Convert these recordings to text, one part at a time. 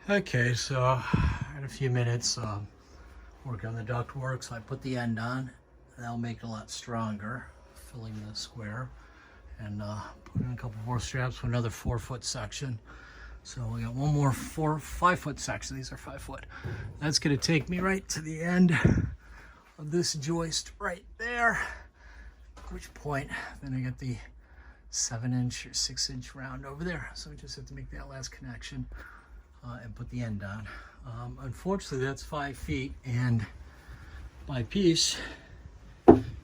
Okay, so in a few minutes, work on the duct work. So I put the end on. That'll make it a lot stronger, filling the square, and put in a couple more straps for another 4-foot section. So we got one more 5-foot section. These are 5 foot. That's going to take me right to the end of this joist right there. At which point, then I get the 7-inch or 6-inch round over there. So we just have to make that last connection and put the end on. Unfortunately, that's 5 feet, and my piece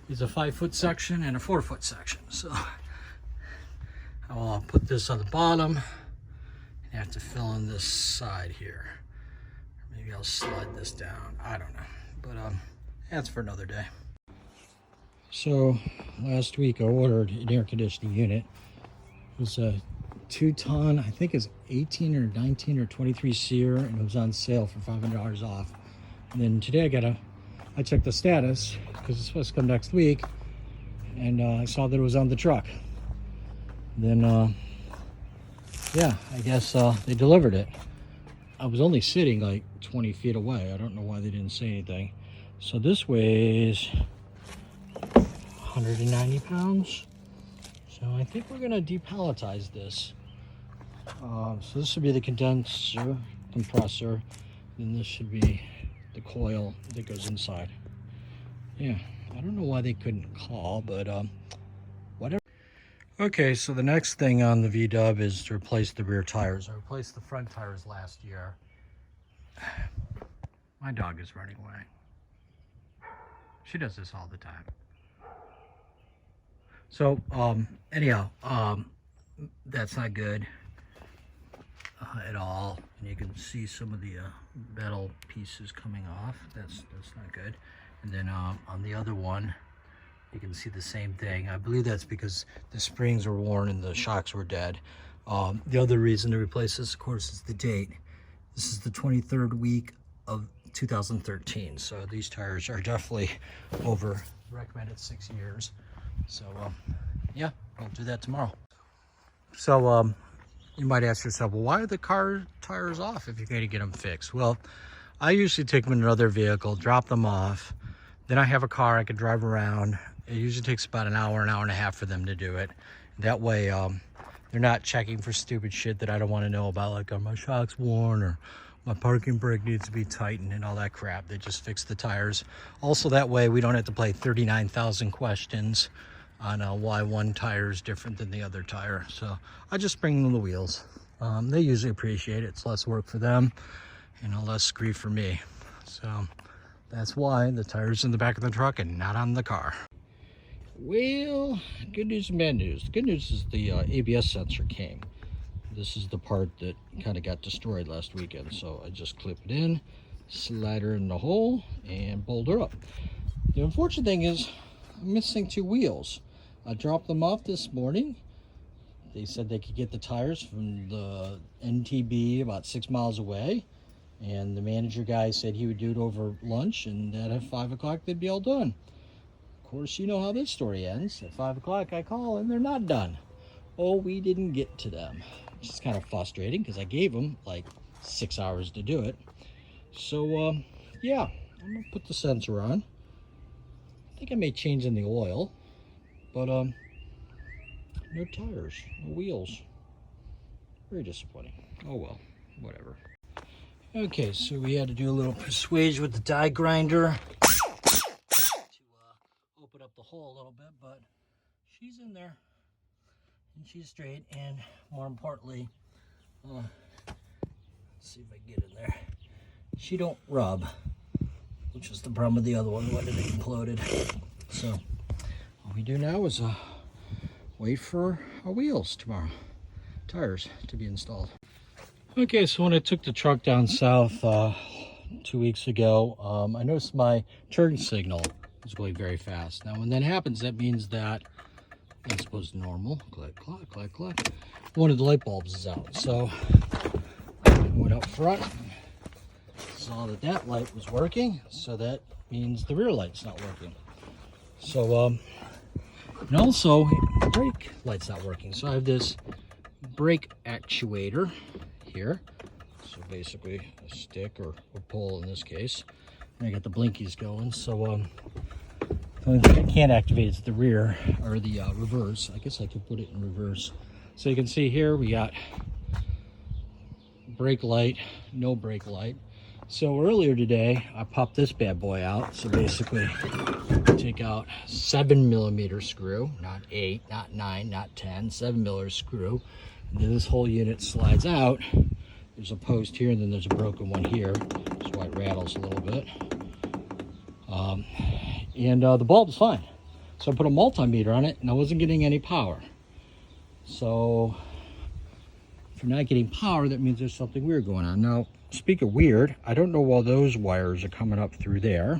is a 5-foot section and a 4-foot section. So I'll put this on the bottom. I have to fill in this side here. Maybe I'll slide this down. I don't know, but that's for another day. So last week I ordered an air conditioning unit. It was a 2-ton, I think it's 18 or 19 or 23 SEER, and it was on sale for $500 off. And then today I checked the status because it's supposed to come next week, and I saw that it was on the truck. Then yeah, I guess they delivered it. I was only sitting like 20 feet away. I don't know why they didn't say anything. So this weighs 190 pounds. So I think we're gonna depalletize this. So this would be the compressor, and this should be the coil that goes inside. Yeah, I don't know why they couldn't call, but whatever. Okay, so the next thing on the V-dub is to replace the rear tires. I replaced the front tires last year. My dog is running away. She does this all the time. So anyhow, that's not good at all. And you can see some of the metal pieces coming off. That's not good. And then on the other one, you can see the same thing. I believe that's because the springs were worn and the shocks were dead. The other reason to replace this, of course, is the date. This is the 23rd week of 2013. So these tires are definitely over recommended 6 years. So yeah, I'll do that tomorrow. So you might ask yourself, well, why are the car tires off if you're going to get them fixed? Well, I usually take them in another vehicle, drop them off. Then I have a car I can drive around. It usually takes about an hour and a half for them to do it. That way, they're not checking for stupid shit that I don't want to know about, like, are my shocks worn or my parking brake needs to be tightened and all that crap. They just fix the tires. Also, that way we don't have to play 39,000 questions on why one tire is different than the other tire. So I just bring them the wheels. They usually appreciate it. It's less work for them and less grief for me. So that's why the tire's in the back of the truck and not on the car. Well, good news and bad news. The good news is the ABS sensor came. This is the part that kind of got destroyed last weekend. So I just clip it in, slide her in the hole, and bolt her up. The unfortunate thing is I'm missing 2 wheels. I dropped them off this morning. They said they could get the tires from the NTB about 6 miles away. And the manager guy said he would do it over lunch, and that at 5 o'clock they'd be all done. Of course, you know how this story ends. At 5 o'clock I call and they're not done. Oh, we didn't get to them. Which is kind of frustrating because I gave them like 6 hours to do it. So yeah, I'm gonna put the sensor on. I think I may change in the oil, but no tires, no wheels. Very disappointing. Oh well, whatever. Okay, so we had to do a little persuasion with the die grinder to open up the hole a little bit, but she's in there and she's straight, and more importantly, let's see if I can get in there. She don't rub, which was the problem with the other one when it imploded. So all we do now is wait for our wheels tomorrow, tires to be installed. Okay, so when I took the truck down south 2 weeks ago, I noticed my turn signal was going very fast. Now when that happens, that means that I suppose normal, click, click, click, click, one of the light bulbs is out. So I went up front, saw that that light was working, so that means the rear light's not working. So and also the brake light's not working. So I have this brake actuator here. So basically a stick or a pole in this case. And I got the blinkies going. So the only thing I can't activate is the rear or the reverse. I guess I could put it in reverse. So you can see here we got brake light, no brake light. So earlier today I popped this bad boy out. So basically take out 7mm screw, not 8, not 9, not 10, 7mm screw. And then this whole unit slides out. There's a post here and then there's a broken one here. That's why it rattles a little bit. The bulb's fine. So I put a multimeter on it and I wasn't getting any power. So if you're not getting power, that means there's something weird going on. Now, speak of weird, I don't know why those wires are coming up through there.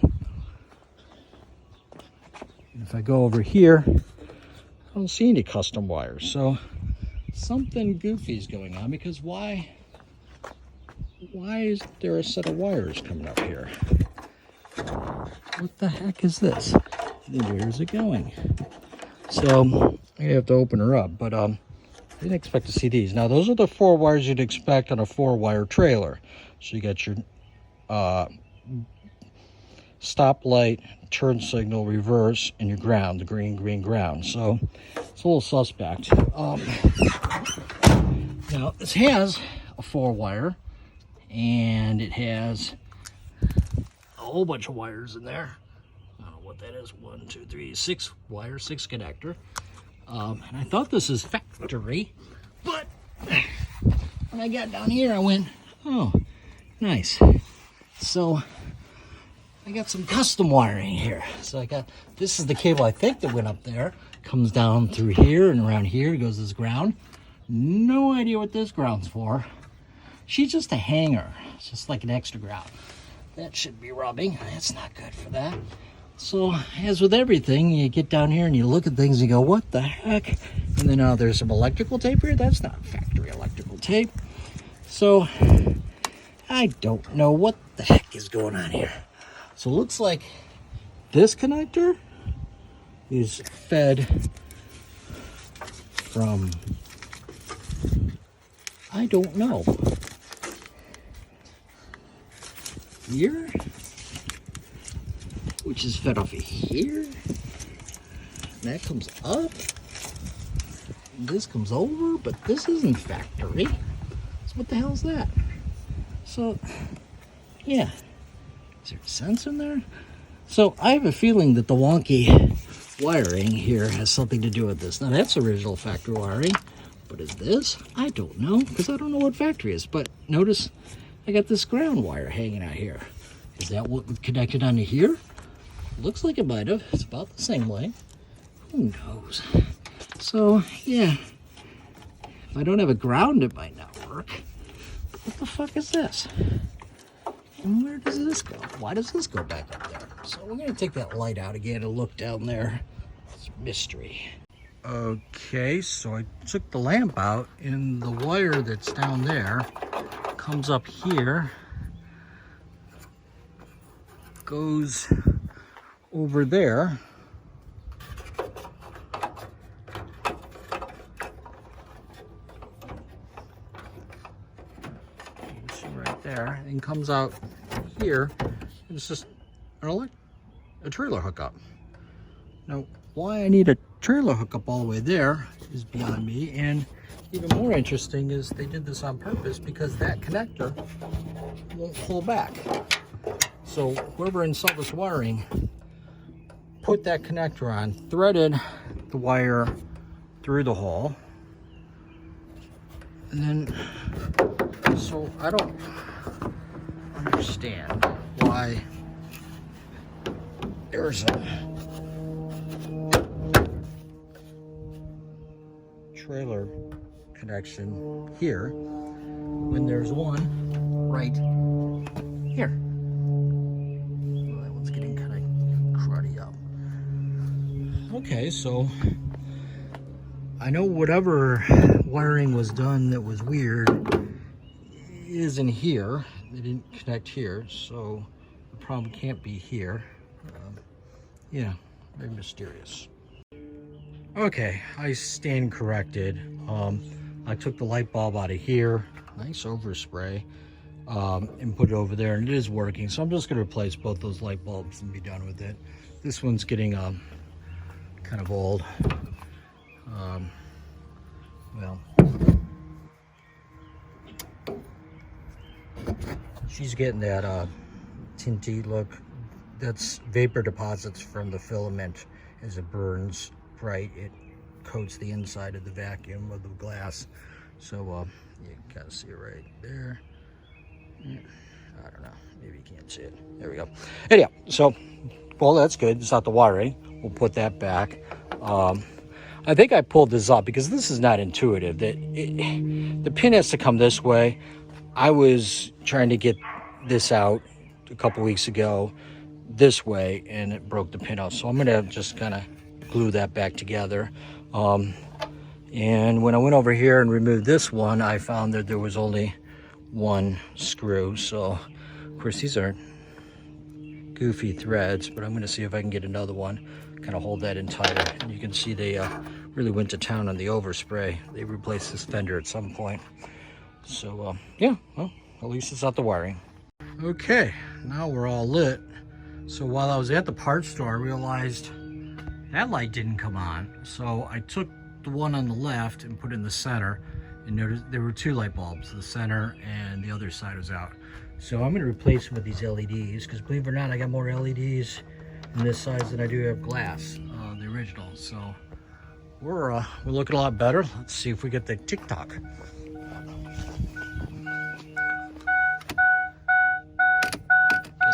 And if I go over here, I don't see any custom wires. So something goofy is going on, because why is there a set of wires coming up here? What the heck is this? Where's it going? So I'm gonna have to open her up, but I didn't expect to see these. Now those are the 4 wires you'd expect on a 4-wire trailer. So you got your stop light, turn signal, reverse, and your ground, the green ground. So it's a little suspect. Now this has a 4-wire, and it has a whole bunch of wires in there. I don't know what that is. 1, 2, 3, 6 wires, 6 connector. And I thought this is factory, but when I got down here, I went, oh, nice. So I got some custom wiring here. So I got, this is the cable I think that went up there. Comes down through here and around here, goes this ground. No idea what this ground's for. She's just a hanger. It's just like an extra ground. That should be rubbing. That's not good for that. So as with everything, you get down here and you look at things and you go, what the heck? And then there's some electrical tape here. That's not factory electrical tape. So I don't know what the heck is going on here. So it looks like this connector is fed from, I don't know, here, which is fed off of here, and that comes up, and this comes over, but this isn't factory. So what the hell is that? So yeah, is there a sense in there? So I have a feeling that the wonky wiring here has something to do with this. Now that's original factory wiring, but is this? I don't know, because I don't know what factory is. But notice I got this ground wire hanging out here. Is that what connected onto here? Looks like it might have. It's about the same length. Who knows? So yeah, if I don't have a ground, it might not work. But what the fuck is this? And where does this go? Why does this go back up there? So we're gonna take that light out again and look down there. It's a mystery. Okay, so I took the lamp out, and the wire that's down there comes up here, goes over there, you can see right there, and comes out here. It's just a trailer hookup. Now, why I need a trailer hookup all the way there is beyond me, and even more interesting is they did this on purpose because that connector won't pull back. So whoever installed this wiring put that connector on, threaded the wire through the hole, and then, so I don't understand why there's a trailer connection here when there's one right here. Well, that one's getting kind of cruddy up. Okay, so I know whatever wiring was done that was weird is in here. They didn't connect here, so the problem can't be here. Yeah, very mysterious. Okay, I stand corrected. I took the light bulb out of here, nice overspray, and put it over there, and it is working. So I'm just going to replace both those light bulbs and be done with it. This one's getting kind of old. Well, she's getting that tinty look. That's vapor deposits from the filament. As it burns bright, it coats the inside of the vacuum of the glass. So you can kind of see it right there. I don't know, maybe you can't see it. There we go. Anyhow, so, well, that's good. It's not the wiring. We'll put that back. I think I pulled this up because this is not intuitive. The pin has to come this way. I was trying to get this out a couple weeks ago this way, and it broke the pin out. So I'm gonna just kind of glue that back together. And when I went over here and removed this one, I found that there was only one screw. So of course these are goofy threads, but I'm going to see if I can get another one, kind of hold that in tighter. And you can see they really went to town on the overspray. They replaced this fender at some point. So yeah, well, at least it's not the wiring. Okay, now we're all lit. So while I was at the parts store, I realized that light didn't come on. So I took the one on the left and put it in the center, and notice there were two light bulbs. The center and the other side was out. So I'm going to replace them with these LEDs, because believe it or not, I got more LEDs in this size than I do have glass, the original. So we're looking a lot better. Let's see if we get the tick-tock. Guess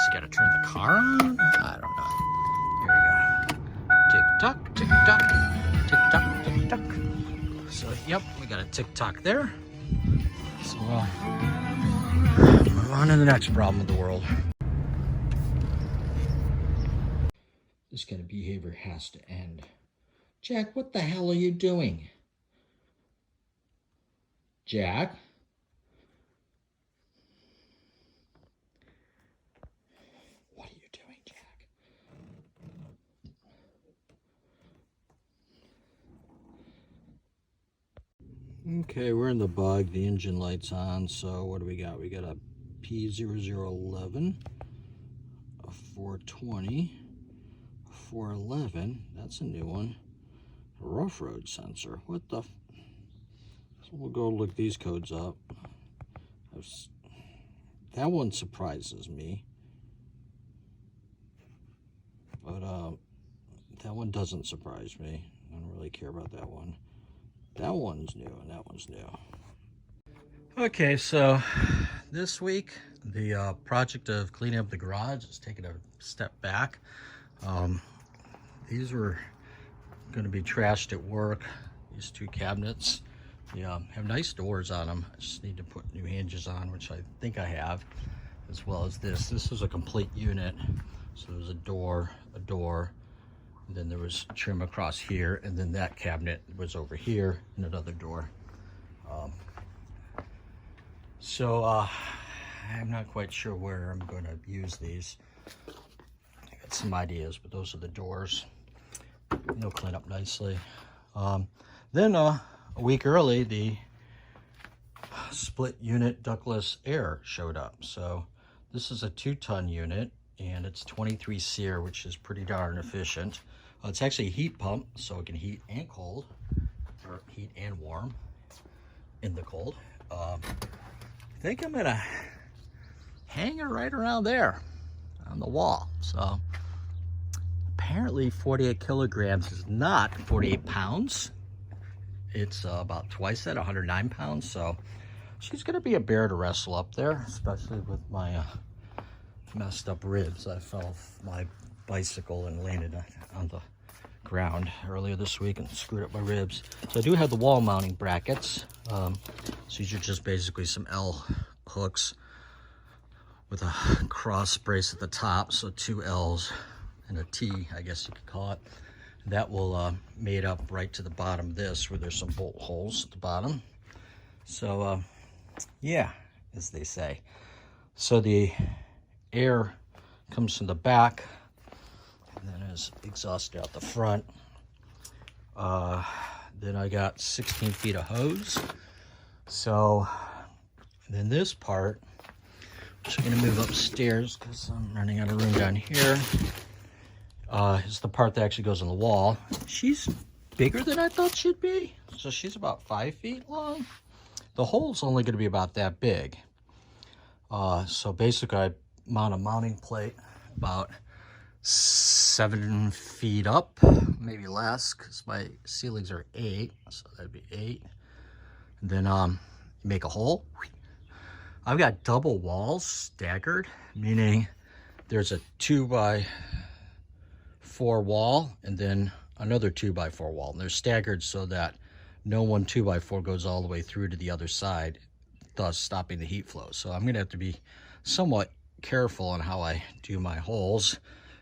you got to turn the car on? I don't know. Here we go. Tick-tock, tick-tock, tick-tock, tick-tock. So, yep, we got a tick-tock there. So, move on to the next problem of the world. This kind of behavior has to end. Jack, what the hell are you doing? Jack? What are you doing, Jack? Okay, we're in the bug. The engine light's on. So what do we got? We got a P0011, a 420, a 411. That's a new one. A rough road sensor. What the? So we'll go look these codes up. That one surprises me. But that one doesn't surprise me. I don't really care about that one. That one's new and that one's new. Okay, so this week the project of cleaning up the garage is taking a step back. These were going to be trashed at work. These two cabinets, they have nice doors on them. I just need to put new hinges on, which I think I have, as well as this. This is a complete unit. So there's a door, and then there was trim across here, and then that cabinet was over here, and another door. So I'm not quite sure where I'm going to use these. I got some ideas, but those are the doors. They'll clean up nicely. Then a week early, the split unit ductless air showed up. So this is a 2-ton unit, and it's 23 SEER, which is pretty darn efficient. It's actually a heat pump, so it can heat and cold, or heat and warm in the cold. I think I'm gonna hang it right around there on the wall. So apparently 48 kilograms is not 48 pounds. It's about twice that, 109 pounds. So she's gonna be a bear to wrestle up there, especially with my messed up ribs. I fell off my bicycle and landed on the ground earlier this week and screwed up my ribs. So I do have the wall mounting brackets. So these are just basically some L hooks with a cross brace at the top. So 2 L's and a T, I guess you could call it. That will mate up right to the bottom of this, where there's some bolt holes at the bottom. So yeah, as they say. So the air comes from the back and then is exhausted out the front. Then I got 16 feet of hose. So then this part So I'm gonna move upstairs because I'm running out of room down here. Is the part that actually goes on the wall. She's bigger than I thought she'd be. So she's about 5 feet long. The hole's only gonna be about that big. So basically I mount a mounting plate about 7 feet up, maybe less, because my ceilings are 8, so that'd be 8. And then make a hole. I've got double walls staggered, meaning there's a 2x4 wall and then another 2x4 wall. And they're staggered so that no one 2x4 goes all the way through to the other side, thus stopping the heat flow. So I'm gonna have to be somewhat careful on how I do my holes,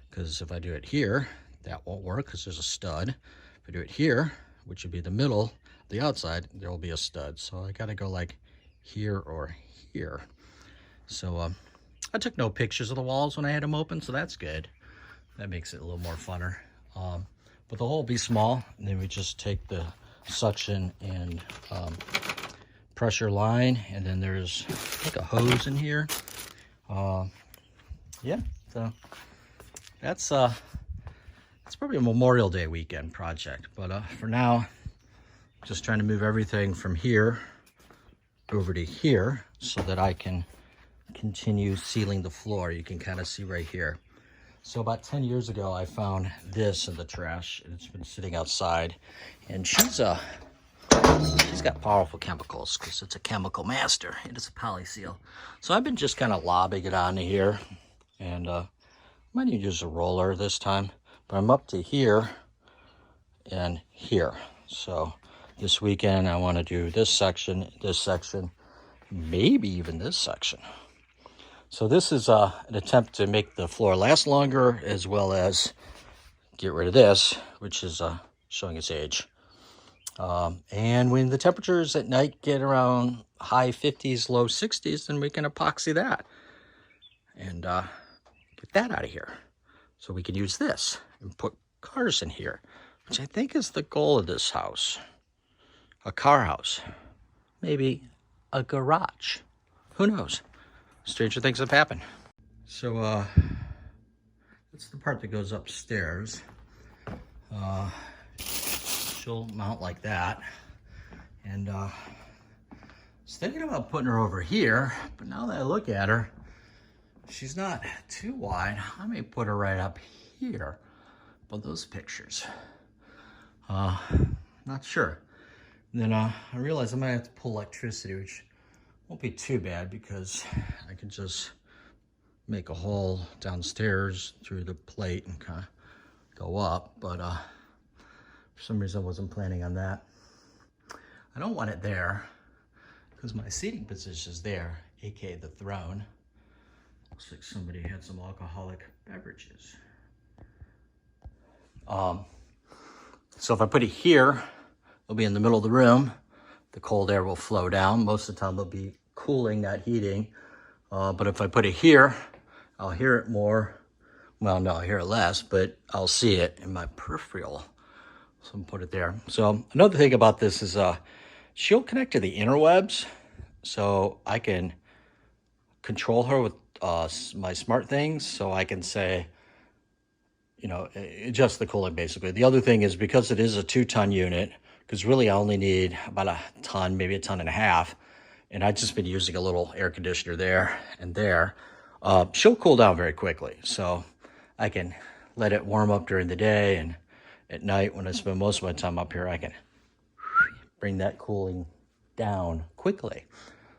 because if I do it here, that won't work because there's a stud. If I do it here, which would be the middle, the outside, there will be a stud. So I gotta go like here or here. So I took no pictures of the walls when I had them open, so that's good. That makes it a little more funner. But the hole will be small, and then we just take the suction and pressure line, and then there's like a hose in here. Yeah, so that's probably a Memorial Day weekend project. But for now, just trying to move everything from here over to here so that I can continue sealing the floor. You can kind of see right here. So about 10 years ago, I found this in the trash, and it's been sitting outside. And she's got powerful chemicals because it's a chemical master. It is a polyseal. So I've been just kind of lobbing it onto here, and I might even use a roller this time. But I'm up to here and here. So this weekend, I want to do this section, maybe even this section. So this is an attempt to make the floor last longer, as well as get rid of this, which is showing its age. And when the temperatures at night get around high 50s, low 60s, then we can epoxy that and get that out of here. So we can use this and put cars in here, which I think is the goal of this house. A car house, maybe a garage. Who knows? Stranger things have happened. So that's the part that goes upstairs. She'll mount like that. And I was thinking about putting her over here, but now that I look at her, she's not too wide. I may put her right up here. But those pictures, not sure. And then I realized I might have to pull electricity, which won't be too bad because I can just make a hole downstairs through the plate and kind of go up. But for some reason I wasn't planning on that. I don't want it there because my seating position is there, aka the throne. Looks like somebody had some alcoholic beverages. So if I put it here, it'll be in the middle of the room. The cold air will flow down. Most of the time it'll be cooling, not heating. But if I put it here, I'll hear it more. Well, no, I'll hear it less, but I'll see it in my peripheral. So I'm put it there. So another thing about this is she'll connect to the interwebs. So I can control her with my smart things. So I can say, you know, adjust the cooling basically. The other thing is because it is a 2-ton unit, because really I only need about a ton, maybe a ton and a half. And I've just been using a little air conditioner there and there. She'll cool down very quickly. So I can let it warm up during the day, and at night when I spend most of my time up here, I can bring that cooling down quickly.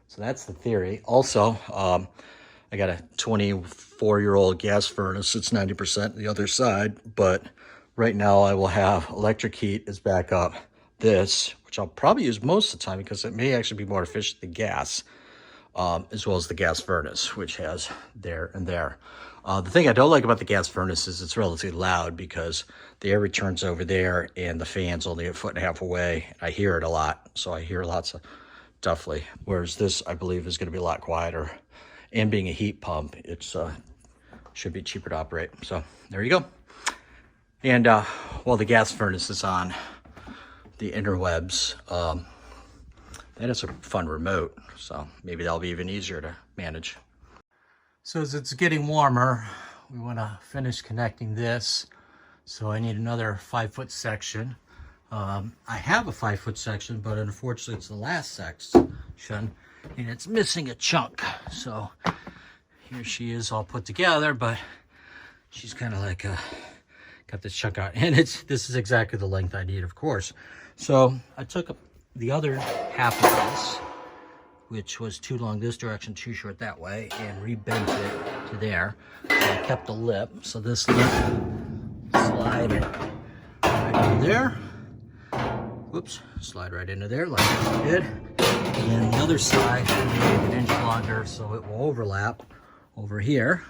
So that's the theory. Also, I got a 24-year-old gas furnace. It's 90% the other side, but right now I will have electric heat as backup. This, which I'll probably use most of the time because it may actually be more efficient than gas, as well as the gas furnace, which has there and there. The thing I don't like about the gas furnace is it's relatively loud because the air returns over there and the fan's only a 1.5 feet away. I hear it a lot, so I hear lots of definitely. Whereas this, I believe, is going to be a lot quieter. And being a heat pump, it's should be cheaper to operate. So there you go. And while the gas furnace is on the interwebs, that is a fun remote. So maybe that'll be even easier to manage. So as it's getting warmer, we want to finish connecting this. So I need another 5-foot section. I have a 5-foot section, but unfortunately it's the last section and it's missing a chunk. So here she is all put together, but she's kind of like got this chunk out, and this is exactly the length I need, of course. So I took the other half of this, which was too long this direction, too short that way, and rebent it to there. So I kept the lip, so this lip slide it right into there. Whoops, slide right into there like I did. And then the other side, make an inch longer so it will overlap over here.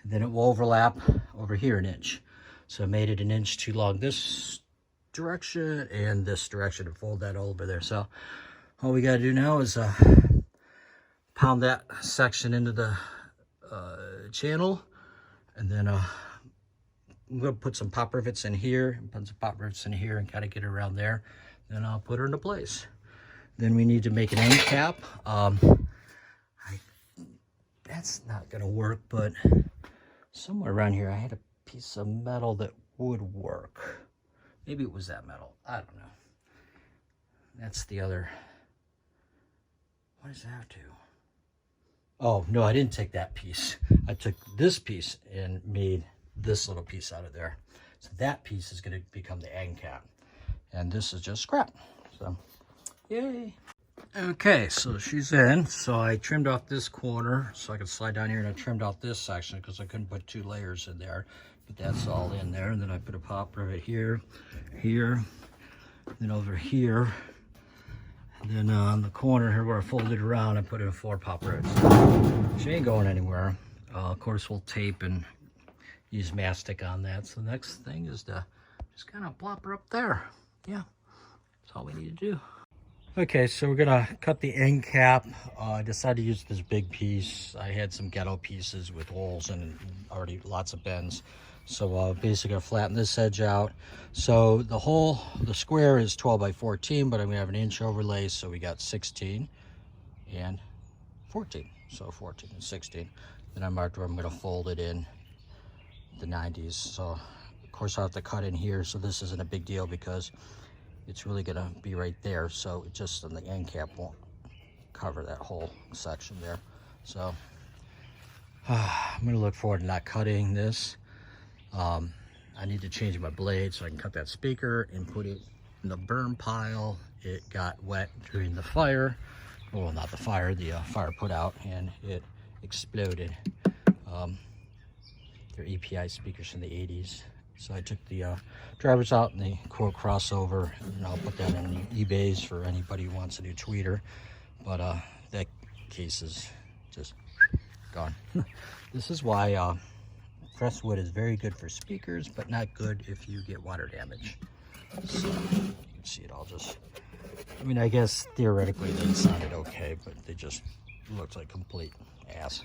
And then it will overlap over here an inch. So I made it an inch too long this direction and this direction, and fold that all over there. So all we got to do now is pound that section into the channel, and then I'm going to put some pop rivets in here, and put some pop rivets in here, and kind of get her around there. Then I'll put her into place. Then we need to make an end cap. That's not going to work, but somewhere around here I had a piece of metal that would work. Maybe it was that metal. I don't know. That's the other. What does that do? Oh, no, I didn't take that piece. I took this piece and made this little piece out of there. So that piece is going to become the end cap. And this is just scrap. So, yay. Okay, so she's in. So I trimmed off this corner so I could slide down here, and I trimmed off this section because I couldn't put 2 layers in there. But that's all in there. And then I put a pop rivet here, then over here. And then on the corner here where I folded it around, I put in 4 pop rivets. She ain't going anywhere. Of course, we'll tape and use mastic on that. So the next thing is to just kind of plop her up there. Yeah, that's all we need to do. Okay, so we're gonna cut the end cap. I decided to use this big piece. I had some ghetto pieces with holes and already lots of bends. So basically I flatten this edge out. So the square is 12 by 14, but I'm gonna have an inch overlay. So we got 16 and 14. So 14 and 16. Then I marked where I'm gonna fold it in the 90s. So of course I'll have to cut in here. So this isn't a big deal because it's really gonna be right there. So it just on the end cap won't cover that whole section there. So I'm gonna look forward to not cutting this. I need to change my blade so I can cut that speaker and put it in the burn pile. It got wet during the fire. Well, not the fire, the fire put out, and it exploded. They're EPI speakers from the 80s. So I took the drivers out and the quote crossover, and I'll put that in eBay's for anybody who wants a new tweeter. But that case is just gone. This is why pressed wood is very good for speakers, but not good if you get water damage. So you can see it all just, I mean, I guess theoretically they sounded okay, but they just looked like complete ass.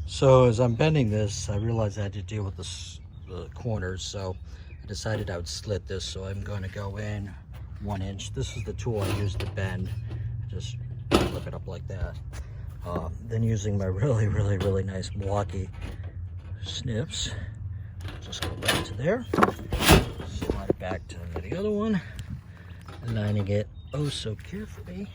So as I'm bending this, I realized I had to deal with the corners, so I decided I would slit this. So I'm going to go in 1 inch. This is the tool I use to bend. Just flip it up like that. Then using my really nice Milwaukee snips, just go right to there, slide it back to the other one, aligning it oh so carefully.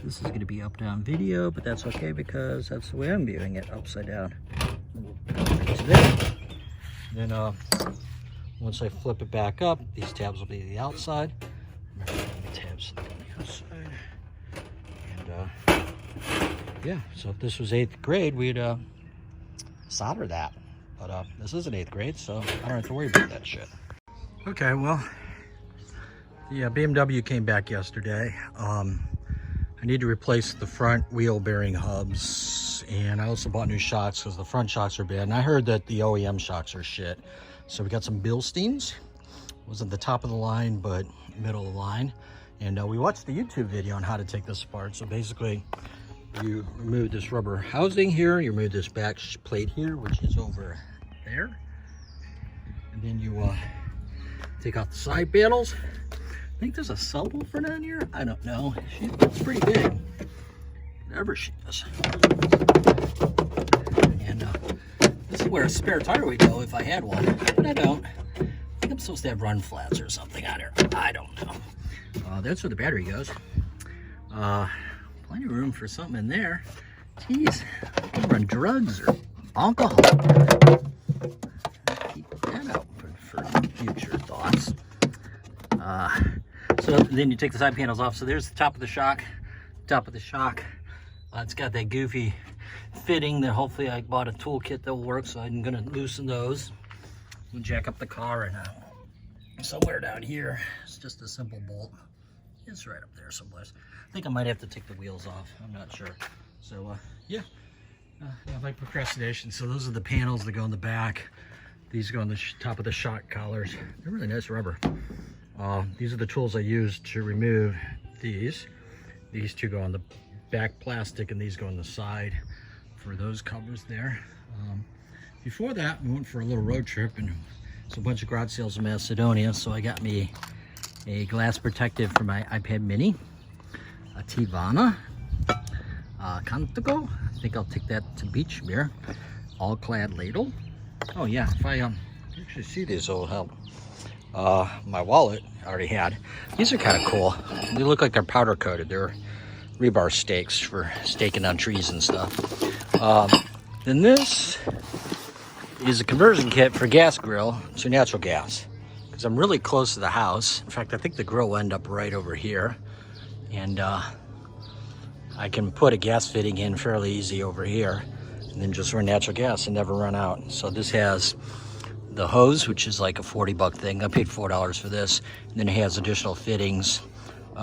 This is going to be up down video, but that's okay because that's the way I'm viewing it, upside down. Right to there. Then once I flip it back up, these tabs will be the outside. Remember, the tabs on the outside. And yeah, so if this was 8th grade, we'd solder that. But this isn't 8th grade, so I don't have to worry about that shit. Okay, well, the BMW came back yesterday. I need to replace the front wheel bearing hubs, and I also bought new shocks because the front shocks are bad. And I heard that the OEM shocks are shit. So we got some Bilsteins. Wasn't the top of the line, but middle of the line. And we watched the YouTube video on how to take this apart. So basically, you remove this rubber housing here, you remove this back plate here, which is over there. And then you take off the side panels. I think there's a subwoofer down here. I don't know. It's pretty big. whatever she is. And this is where a spare tire would go if I had one, but I don't. I think I'm supposed to have run flats or something on here. I don't know. That's where the battery goes. Plenty of room for something in there. Jeez, I can run drugs or alcohol. Keep that out for future thoughts. So then you take the side panels off. So there's the top of the shock. Top of the shock. It's got that goofy fitting that hopefully I bought a toolkit that will work. So I'm gonna loosen those. We'll jack up the car and somewhere down here. It's just a simple bolt. It's right up there someplace. I think I might have to take the wheels off. I'm not sure. So yeah, I like procrastination. So those are the panels that go in the back. These go on the top of the shock collars. They're really nice rubber. These are the tools I use to remove these. These two go on the back plastic and these go on the side for those covers there. Before that, we went for a little road trip and it's a bunch of garage sales in Macedonia. So I got me a glass protective for my iPad mini, a Tivana, Kantago. I think I'll take that to beach beer. All clad ladle. Oh yeah, if I actually see these, it'll help. My wallet I already had. These are kind of cool. They look like they're powder coated. They're rebar stakes for staking on trees and stuff. Then this is a conversion kit for gas grill to natural gas. Because I'm really close to the house. In fact, I think the grill will end up right over here. And I can put a gas fitting in fairly easy over here and then just run natural gas and never run out. So this has the hose, which is like a $40 thing. I paid $4 for this. And then it has additional fittings.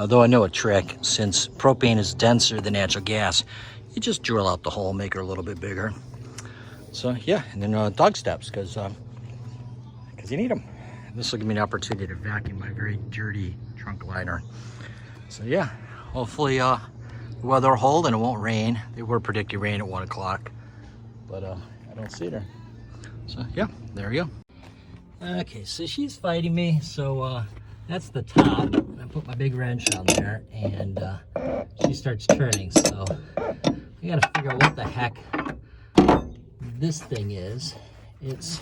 Though I know a trick, since propane is denser than natural gas, you just drill out the hole, make it a little bit bigger. So yeah, and then dog steps, because you need them. This will give me an opportunity to vacuum my very dirty trunk liner. So yeah, hopefully the weather will hold and it won't rain. They were predicting rain at 1 o'clock, but I don't see it. So yeah, there we go. Okay, so she's fighting me. So that's the top. I put my big wrench on there and she starts turning. So I gotta figure out what the heck this thing is. It's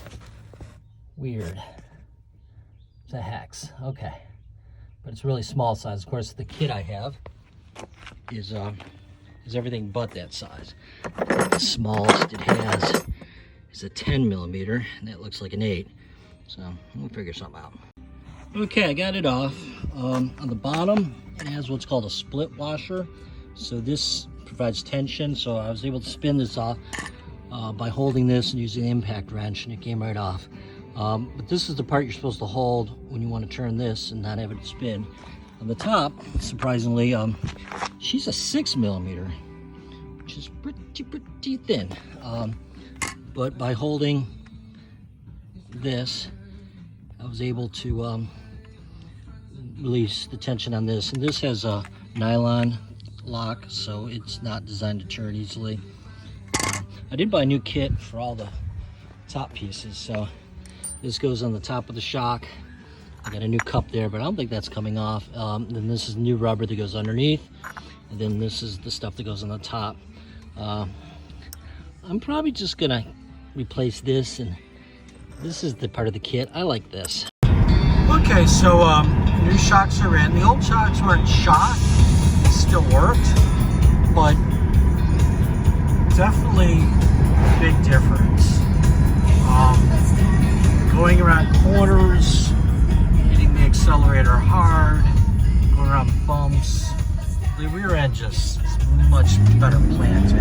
weird. It's a hex, okay, but it's really small size. Of course, the kit I have is everything but that size. The smallest it has is a 10 millimeter, and that looks like an 8. So we'll figure something out. Okay, I got it off. On the bottom, it has what's called a split washer. So this provides tension. So I was able to spin this off by holding this and using the impact wrench, and it came right off. But this is the part you're supposed to hold when you want to turn this and not have it spin. On the top, surprisingly, she's a 6 millimeter, which is pretty thin. But by holding this, I was able to release the tension on this. And this has a nylon lock, so it's not designed to turn easily. I did buy a new kit for all the top pieces, so this goes on the top of the shock. I got a new cup there, but I don't think that's coming off. Then this is new rubber that goes underneath, and then this is the stuff that goes on the top. I'm probably just gonna replace this, and this is the part of the kit. I like this. Okay, so new shocks are in. The old shocks weren't shot, still worked, but definitely a big difference. Going around corners, hitting the accelerator hard, going around bumps. The rear end just is much better planted.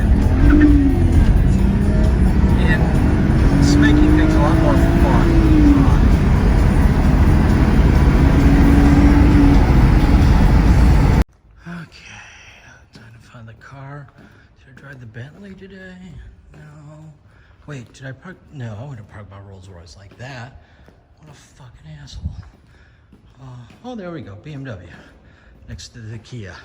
And it's making things a lot more fun. Okay, time to find the car. Should I drive the Bentley today? No. Wait, did I park? No, I wouldn't park my Rolls Royce like that. What a fucking asshole. Oh, there we go, BMW. Next to the Kia.